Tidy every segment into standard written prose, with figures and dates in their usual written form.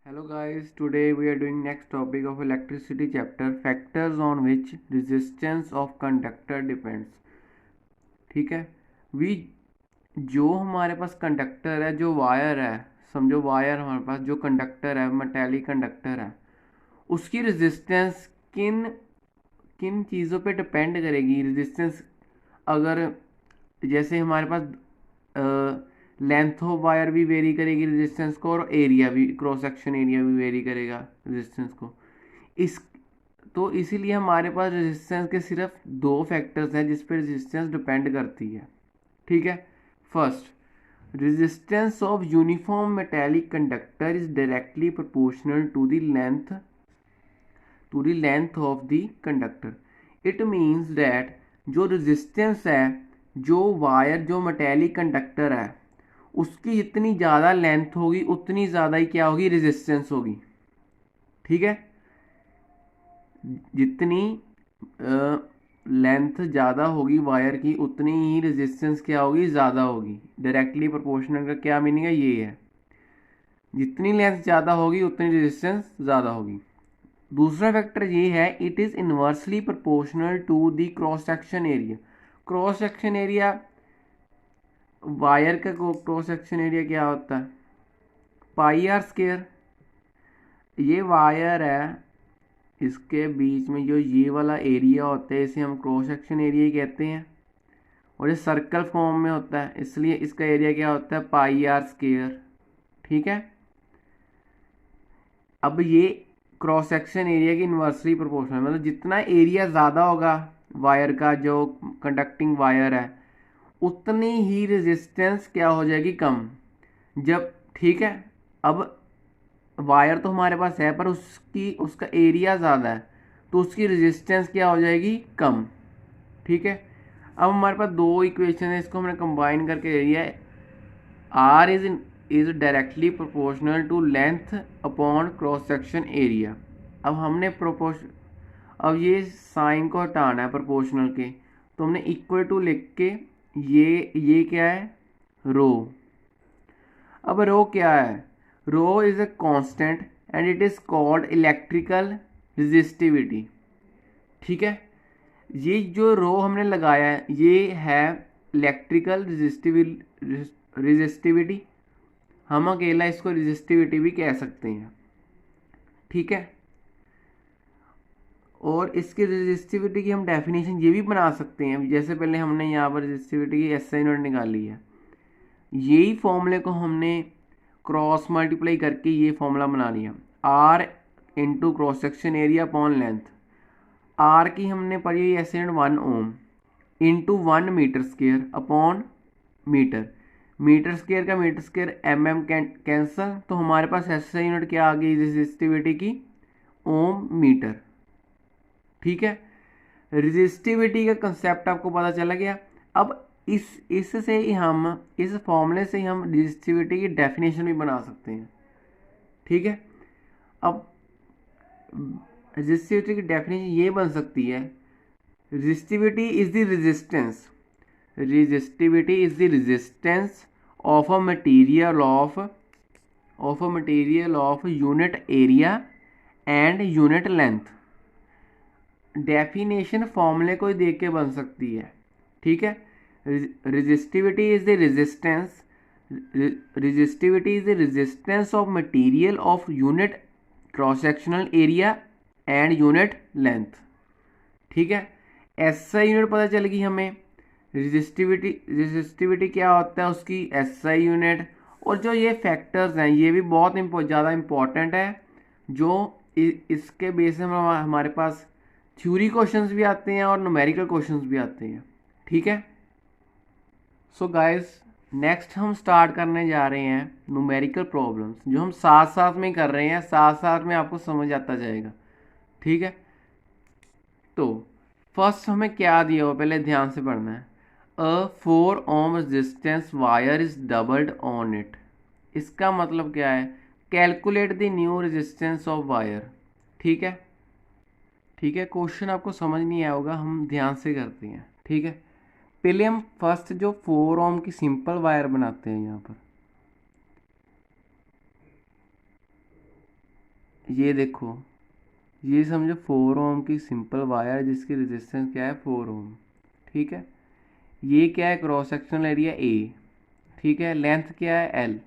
Hello guys, today we are doing next topic of electricity chapter, factors on which resistance of conductor depends. ठीक है। We जो हमारे पास conductor है, जो wire है, समझो वायर हमारे पास जो कंडक्टर है, मेटेलिक कंडक्टर है, उसकी रेजिस्टेंस किन किन चीज़ों पे डिपेंड करेगी। रेजिस्टेंस अगर जैसे हमारे पास लेंथ ऑफ वायर भी वेरी करेगी रेजिस्टेंस को, और एरिया भी, क्रॉस सेक्शन एरिया भी वेरी करेगा रेजिस्टेंस को। इस तो इसीलिए हमारे पास रेजिस्टेंस के सिर्फ दो फैक्टर्स हैं जिस पर रेजिस्टेंस डिपेंड करती है। ठीक है। First, resistance of uniform metallic conductor is directly proportional to the length of the conductor. It means that जो रेजिस्टेंस है, जो वायर, जो मेटेलिक कंडक्टर है, उसकी जितनी ज़्यादा लेंथ होगी उतनी ज़्यादा ही क्या होगी, रेजिस्टेंस होगी। ठीक है। जितनी लेंथ ज़्यादा होगी वायर की उतनी ही रेजिस्टेंस क्या होगी, ज़्यादा होगी। डायरेक्टली प्रोपोर्शनल का क्या मीनिंग है, ये है जितनी लेंथ ज़्यादा होगी उतनी रेजिस्टेंस ज़्यादा होगी। दूसरा फैक्टर ये है, it is inversely proportional to the cross section area. Cross section area, wire का क्रॉस सेक्शन एरिया क्या होता है, पाई आर स्क्वायर। ये वायर है, इसके बीच में जो ये वाला एरिया होता है इसे हम क्रॉस सेक्शन एरिया ही कहते हैं, और ये सर्कल फॉर्म में होता है, इसलिए इसका एरिया क्या होता है, पाई आर स्क्वायर। ठीक है। अब ये क्रॉस सेक्शन एरिया की इन्वर्सली प्रोपोर्शनल, मतलब जितना एरिया ज़्यादा होगा वायर का, जो कंडक्टिंग वायर है, उतनी ही रेजिस्टेंस क्या हो जाएगी, कम। जब ठीक है, अब वायर तो हमारे पास है पर उसका एरिया ज़्यादा है, तो उसकी रेजिस्टेंस क्या हो जाएगी, कम। ठीक है। अब हमारे पास दो इक्वेशन है, इसको हमने कंबाइन करके ले लिया है। R is directly proportional to length upon cross section area. अब हमने अब ये साइन को हटाना है प्रोपोर्शनल के, तो हमने इक्वल टू लिख के ये क्या है, रो। अब रो क्या है, rho is a constant and it is called electrical resistivity. ठीक है। ये जो रो हमने लगाया है ये है इलेक्ट्रिकल रेजिस्टिविटी। हम अकेला इसको रेजिस्टिविटी भी कह सकते हैं। ठीक है। और इसकी रेजिस्टिविटी की हम डेफिनेशन ये भी बना सकते हैं, जैसे पहले हमने यहाँ पर रेजिस्टिविटी की एसआई यूनिट निकाली है, यही फॉर्मूले को हमने क्रॉस मल्टीप्लाई करके ये फॉर्मूला बना लिया, R into cross section area upon length. R की हमने पढ़ी SI unit 1 ohm into 1 metre square upon metre. Metre square का मीटर स्क्वायर एम कैंसल, तो हमारे पास एसआई यूनिट क्या आ गई रेजिस्टिविटी की, ओम मीटर। ठीक है। रेजिस्टिविटी का कंसेप्ट आपको पता चला गया। अब इससे ही हम, इस फॉर्मूले से ही हम रेजिस्टिविटी की डेफिनेशन भी बना सकते हैं। ठीक है। अब रेजिस्टिविटी की डेफिनेशन ये बन सकती है, resistivity is the resistance, resistivity is the resistance of a material of unit area and unit length। Definition फॉर्मूले को ही देख के बन सकती है। ठीक है। resistivity is the resistance of material of unit cross sectional area and unit length। ठीक है। एसआई यूनिट पता चल गई हमें, रेजिस्टिविटी क्या होता है उसकी, एसआई यूनिट। और जो ये फैक्टर्स हैं ये भी बहुत ज़्यादा इम्पोर्टेंट है, जो इसके बेस में हमारे पास थ्योरी क्वेश्चंस भी आते हैं और न्यूमेरिकल क्वेश्चंस भी आते हैं। ठीक है। सो गाइस, नेक्स्ट हम स्टार्ट करने जा रहे हैं न्यूमेरिकल प्रॉब्लम्स, जो हम साथ साथ में कर रहे हैं, साथ साथ में आपको समझ आता जाएगा। ठीक है। तो फर्स्ट हमें क्या दिया हुआ पहले ध्यान से पढ़ना है। अ 4 ohm resistance wire is doubled on it. इसका मतलब क्या है, calculate the new resistance of wire. ठीक है। ठीक है। क्वेश्चन आपको समझ नहीं आया होगा, हम ध्यान से करते हैं। ठीक है। पहले हम फर्स्ट जो 4 ओम की सिंपल वायर बनाते हैं यहाँ पर, ये देखो, ये समझो 4 ओम की सिंपल वायर जिसकी रेजिस्टेंस क्या है 4 ओम। ठीक है, ये क्या है क्रॉस सेक्शनल एरिया ए। ठीक है, लेंथ क्या है एल।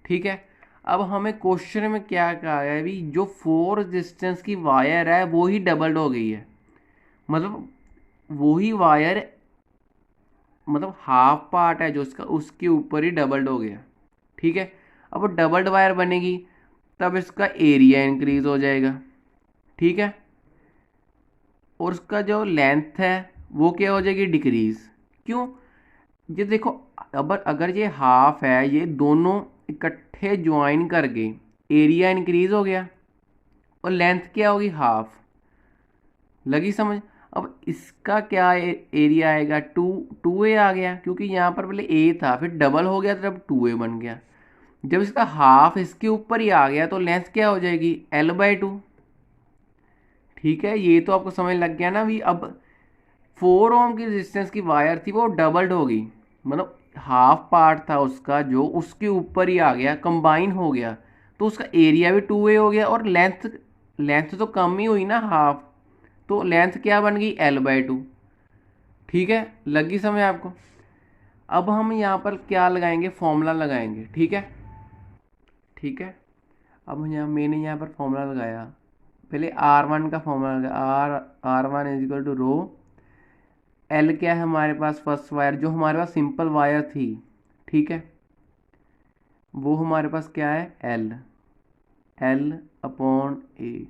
ठीक है, अब हमें क्वेश्चन में क्या कहा है अभी, जो 4 रेजिस्टेंस की वायर है वो ही डबल्ड हो गई है, मतलब वही वायर, मतलब हाफ पार्ट है जो उसका उसके ऊपर ही डबल्ड हो गया। ठीक है, अब डबल्ड वायर बनेगी तब इसका एरिया इंक्रीज हो जाएगा। ठीक है, और उसका जो लेंथ है वो क्या हो जाएगी डिक्रीज। क्यों, ये देखो, अब अगर ये हाफ है, ये दोनों इकट्ठे ज्वाइन करके एरिया इंक्रीज हो गया, और लेंथ क्या होगी हाफ। लगी समझ। अब इसका क्या एरिया आएगा, टू ए आ गया, क्योंकि यहाँ पर पहले ए था फिर डबल हो गया तब 2a बन गया। जब इसका हाफ इसके ऊपर ही आ गया तो लेंथ क्या हो जाएगी L/2। ठीक है, ये तो आपको समझ लग गया ना भी। अब 4 ओम की रेजिस्टेंस की वायर थी वो डबल्ड हो गई, मतलब हाफ पार्ट था उसका जो उसके ऊपर ही आ गया, कंबाइन हो गया, तो उसका एरिया भी 2a हो गया, और लेंथ लेंथ तो कम ही हुई ना हाफ, तो लेंथ क्या बन गई L/2। ठीक है, लगी समझ आपको। अब हम यहाँ पर क्या लगाएंगे, फॉर्मूला लगाएंगे। ठीक है, ठीक है, अब यहाँ मैंने यहाँ पर फॉर्मूला लगाया, पहले R1 का फॉर्मूला लगाया, R1 is equal to rho. L क्या है हमारे पास, फर्स्ट वायर जो हमारे पास सिंपल वायर थी। ठीक है, वो हमारे पास क्या है एल, L/A।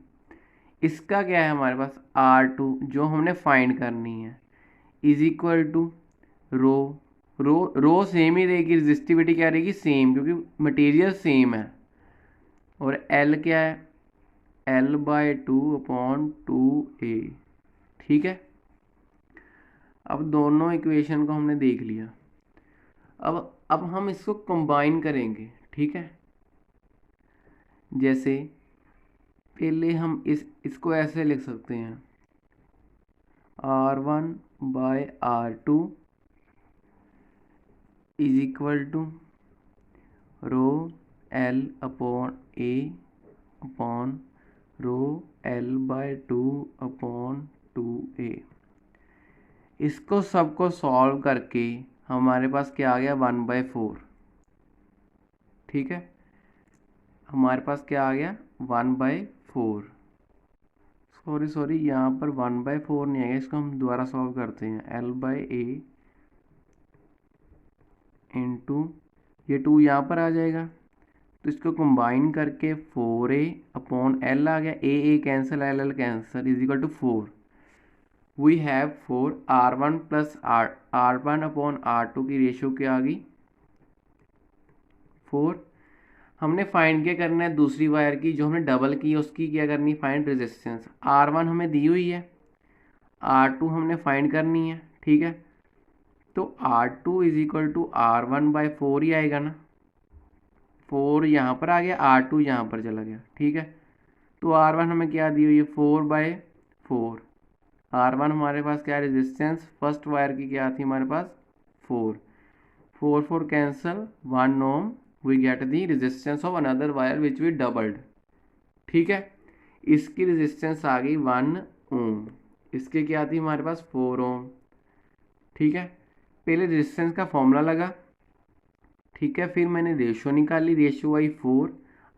इसका क्या है हमारे पास R2 जो हमने फाइंड करनी है, is equal to rho. Rho same ही रहेगी, रजिस्टिविटी क्या रहेगी सेम, क्योंकि मटेरियल सेम है। और L क्या है L/2/2a। ठीक है, अब दोनों इक्वेशन को हमने देख लिया। अब हम इसको कंबाइन करेंगे। ठीक है, जैसे पहले हम इसको ऐसे लिख सकते हैं, R1/R2 is equal to rho L/A upon rho L/2/2a। इसको सबको सॉल्व करके हमारे पास क्या आ गया 1/4। ठीक है, हमारे पास क्या आ गया 1/4। सॉरी यहाँ पर 1/4 नहीं आएगा, इसको हम दोबारा सॉल्व करते हैं। L/A इंटू ये 2 यहाँ पर आ जाएगा, तो इसको कंबाइन करके 4a अपॉन L आ गया, ए cancel L cancel is equal to 4। We have 4 R1 plus R1 upon R2 की रेशियो क्या आ गई 4। हमने फाइंड क्या करना है, दूसरी वायर की जो हमने डबल की उसकी क्या करनी है फाइंड रेजिस्टेंस। R1 हमें दी हुई है, R2 हमने फाइंड करनी है। ठीक है, तो R2 is equal to R1/4 ही आएगा ना, 4 यहाँ पर आ गया, R2 यहाँ पर चला गया। ठीक है, तो R1 हमें क्या दी हुई है 4/4। R1 हमारे पास क्या रेजिस्टेंस फर्स्ट वायर की क्या थी हमारे पास 4, 4 cancel 1 ohm, we get the resistance of another wire which we doubled. ठीक है, इसकी रेजिस्टेंस आ गई 1 ओम, इसके क्या थी हमारे पास 4 ओम। ठीक है, पहले रेजिस्टेंस का फॉर्मूला लगा। ठीक है, फिर मैंने रेशियो निकाली, ratio I 4,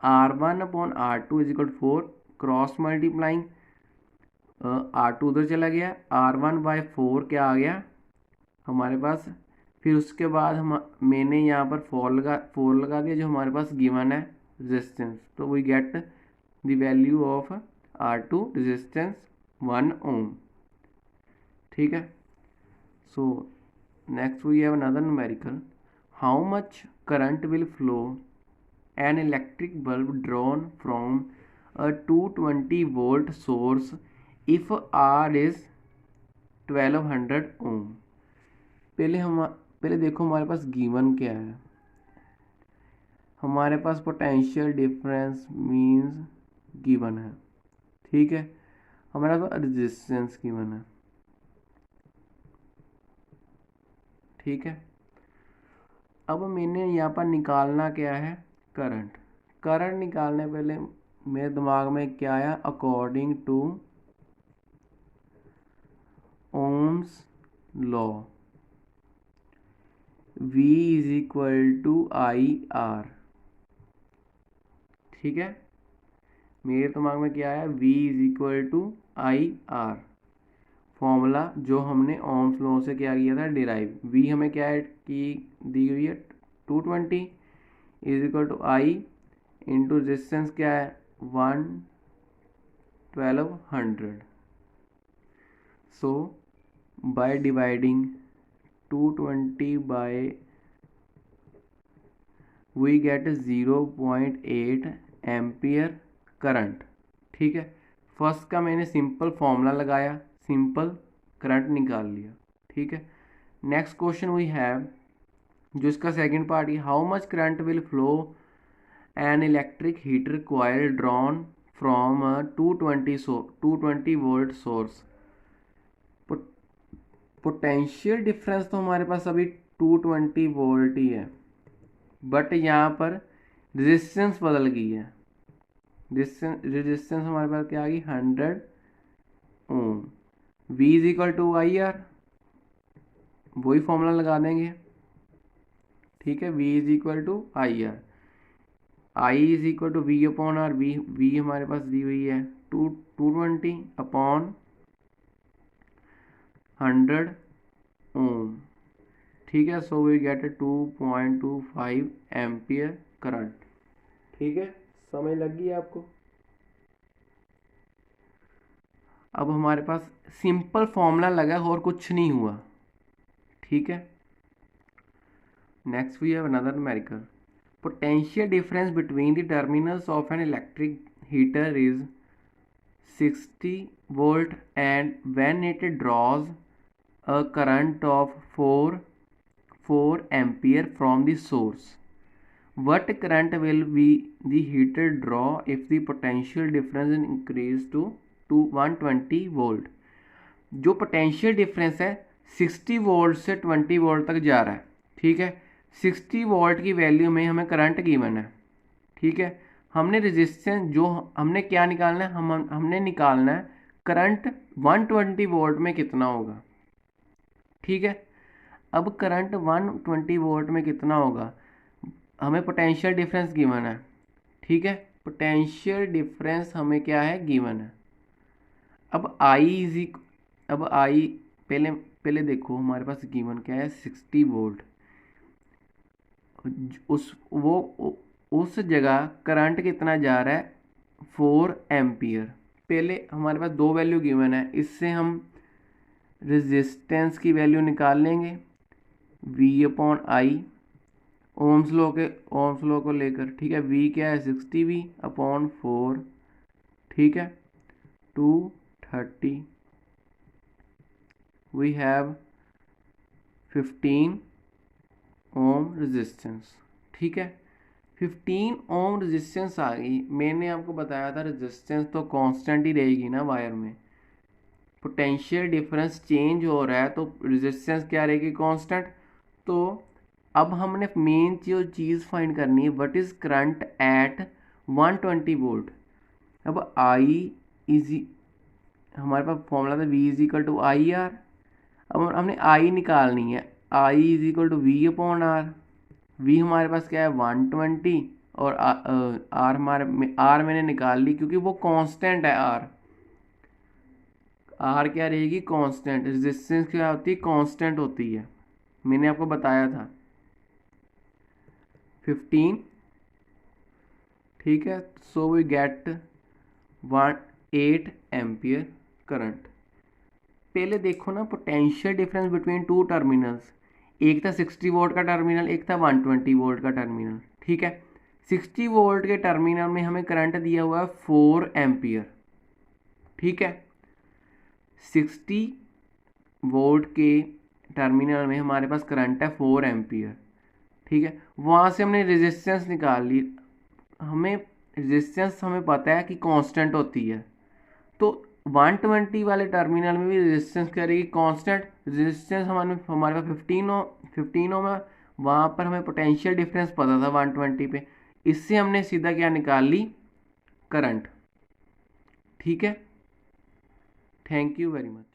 R1/R2 is equal 4, cross multiplying R2 उधर चला गया, R1/4 क्या आ गया हमारे पास। फिर उसके बाद हम मैंने यहाँ पर 4 लगा दिया जो हमारे पास गिवन है रेजिस्टेंस, तो we get the value of R2 resistance 1 ohm. ठीक है, so next we have another numerical, how much current will flow an electric bulb drawn from a 220 volt source if R is 1200 ohm। पहले देखो हमारे पास given क्या है, हमारे पास potential difference means given है। ठीक है, हमारे पास रेजिस्टेंस गिवन है। ठीक है, अब मैंने यहाँ पर निकालना क्या है करंट। करंट निकालने पहले मेरे दिमाग में क्या आया, according to Ohm's law V is equal to I R. ठीक है, मेरे दिमाग में क्या आया, V is equal to I R, formula जो हमने ओम्स लॉ से क्या किया था, डिराइव। V हमें क्या है की दी हुई है 220 is equal to I into resistance क्या है 1200। So by dividing 220 by we get 0.8 ampere current. ठीक है, फर्स्ट का मैंने सिंपल फॉर्मूला लगाया, सिंपल करंट निकाल लिया। ठीक है, नेक्स्ट क्वेश्चन वी हैव, जो इसका सेकंड पार्ट है, how much current will flow N electric heater coil drawn from 220 volt source. Potential difference तो हमारे पास अभी 220 वोल्ट ही है, बट यहाँ पर रेजिस्टेंस बदल गई है। रेजिस्टेंस हमारे पास क्या आ गई 100 ohm. V is equal to I R, वही फॉर्मूला लगा देंगे। ठीक है, V is equal to I R, I is equal to V upon R. V हमारे पास दी हुई है 220 अपॉन 100 ओम। ठीक है, so we get 2.25 ampere current. ठीक है, समझ लग गई आपको। अब हमारे पास सिंपल फॉर्मूला लगा और कुछ नहीं हुआ। ठीक है, next we have another numerical. Potential difference between the terminals of an electric heater is 60 volt and when it draws a current of 4 ampere from the source. What current will be the heater draw if the potential difference is increased to 120 volt? जो potential difference है 60 volt से 20 volt तक जा रहा है। ठीक है, 60 volt की वैल्यू में हमें करंट गिवन है। ठीक है, हमने रेजिस्टेंस जो हमने क्या निकालना है, हमने निकालना है करंट 120 वोल्ट में कितना होगा। ठीक है, अब करंट 120 वोल्ट में कितना होगा, हमें पोटेंशियल डिफरेंस गिवन है। ठीक है, पोटेंशियल डिफरेंस हमें क्या है गिवन है। अब आई पहले देखो हमारे पास गिवन क्या है 60 वोल्ट। उस जगह करंट कितना जा रहा है 4 एम्पियर। पहले हमारे पास दो वैल्यू गिवन है, इससे हम रेजिस्टेंस की वैल्यू निकाल लेंगे V upon I, Ohm's law को लेकर। ठीक है, V क्या है 60V अपॉन 4। ठीक है, 230 वी हैव 15 ओम रेजिस्टेंस। ठीक है, 15 ओम रेजिस्टेंस आ गई। मैंने आपको बताया था रेजिस्टेंस तो कांस्टेंट ही रहेगी ना वायर में, पोटेंशियल डिफरेंस चेंज हो रहा है तो रेजिस्टेंस क्या रहेगी कांस्टेंट। तो अब हमने मेन जो चीज़ फाइंड करनी है, what is current at 120 volt. अब आई इज हमारे पास फॉर्मूला था V is equal to I R. अब हमने आई निकालनी है, I is equal to V upon R. V हमारे पास क्या है 120 और आर आर मैंने निकाल ली क्योंकि वो कांस्टेंट है। आर क्या रहेगी कांस्टेंट, रेजिस्टेंस क्या होती है कांस्टेंट होती है, मैंने आपको बताया था 15। ठीक है, so we get 8 ampere current. पहले देखो ना potential difference between two terminals, एक था 60 वोल्ट का टर्मिनल, एक था 120 वोल्ट का टर्मिनल। ठीक है, 60 वोल्ट के टर्मिनल में हमें करंट दिया हुआ है 4 एम्पियर। ठीक है, 60 वोल्ट के टर्मिनल में हमारे पास करंट है 4 एम्पियर। ठीक है, वहाँ से हमने रेजिस्टेंस निकाल ली। हमें रेजिस्टेंस हमें पता है कि कांस्टेंट होती है, तो 120 वाले टर्मिनल में भी रेजिस्टेंस करेगी कांस्टेंट। रेजिस्टेंस हमारे पास 15 ओम है, वहाँ पर हमें पोटेंशियल डिफरेंस पता था 120 पे, इससे हमने सीधा क्या निकाल ली करंट। ठीक है, थैंक यू वेरी मच।